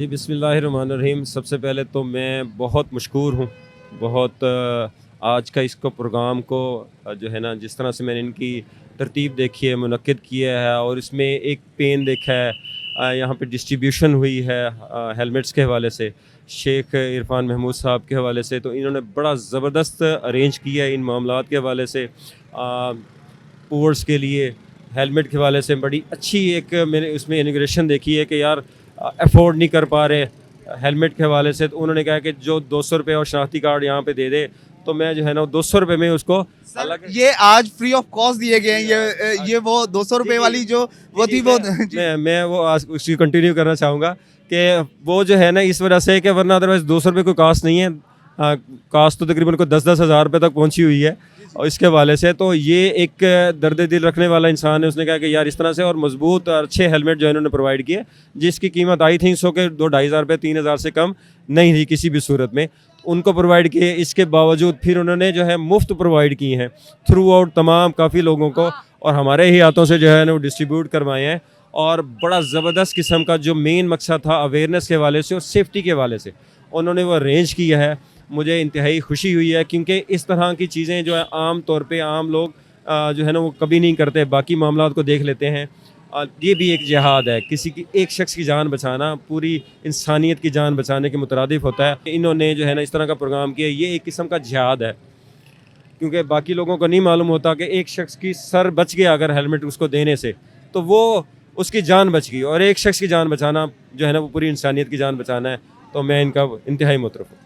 जी बिस्मिल्लाहिर्रहमानिर्रहीम। सबसे पहले तो मैं बहुत मशकूर हूँ, बहुत आज का इसको प्रोग्राम को जो है ना, जिस तरह से मैंने इनकी तरतीब देखी है, मुनक्किद किया है और इसमें एक पेन देखा है, यहाँ पे डिस्ट्रीब्यूशन हुई है हेलमेट्स के हवाले से, शेख इरफान महमूद साहब के हवाले से, तो इन्होंने बड़ा ज़बरदस्त अरेंज किया है इन मामलात के हवाले से। पोर्ट्स के लिए हेलमेट के हवाले से बड़ी अच्छी एक मैंने उसमें इनिग्रेशन देखी है कि यार अफोर्ड नहीं कर पा रहे हेलमेट के हवाले से, तो उन्होंने कहा कि जो 200 रुपये और शनाख्ती कार्ड यहाँ पे दे दे, तो मैं जो है ना 200 रुपये में उसको अलग। ये आज फ्री ऑफ कॉस्ट दिए गए हैं, ये वो 200 रुपए वाली जो वो थी वो मैं वो आज उसकी कंटिन्यू करना चाहूँगा कि वो जो है ना इस वजह से कि वरना अदरवाइज़ 200 रुपये कोई कास्ट नहीं है। कास्ट तो तकरीबन को 10-10 हज़ार रुपये तक पहुँची हुई है और इसके हवाले से तो ये एक दर्द दिल रखने वाला इंसान है। उसने कहा कि यार इस तरह से और मजबूत और अच्छे हेलमेट जो है इन्होंने प्रोवाइड किए, जिसकी कीमत आई थिंक सो के 2-2.5 हज़ार रुपये 3 हज़ार से कम नहीं थी किसी भी सूरत में, उनको प्रोवाइड किए। इसके बावजूद फिर उन्होंने जो है मुफ्त प्रोवाइड किए हैं थ्रू आउट तमाम काफ़ी लोगों को, और हमारे ही हाथों से जो है ना वो डिस्ट्रीब्यूट करवाए हैं। और बड़ा ज़बरदस्त किस्म का जो मेन मकसद था अवेयरनेस के हवाले से और सेफ्टी के हवाले से उन्होंने वो अरेंज किया है। मुझे इंतहाई खुशी हुई है क्योंकि इस तरह की चीज़ें जो है आम तौर पे आम लोग जो है ना वो कभी नहीं करते, बाकी मामलात को देख लेते हैं। ये भी एक जिहाद है, किसी की एक शख्स की जान बचाना पूरी इंसानियत की जान बचाने के मुतरादिफ होता है। इन्होंने जो है ना इस तरह का प्रोग्राम किया, ये एक किस्म का जिहाद है क्योंकि बाकी लोगों को नहीं मालूम होता कि एक शख्स की सर बच गया अगर हेलमेट उसको देने से, तो वो उसकी जान बच गई, और एक शख्स की जान बचाना जो है ना वो पूरी इंसानियत की जान बचाना है। तो मैं इनका इंतहाई मुतरफ हूँ।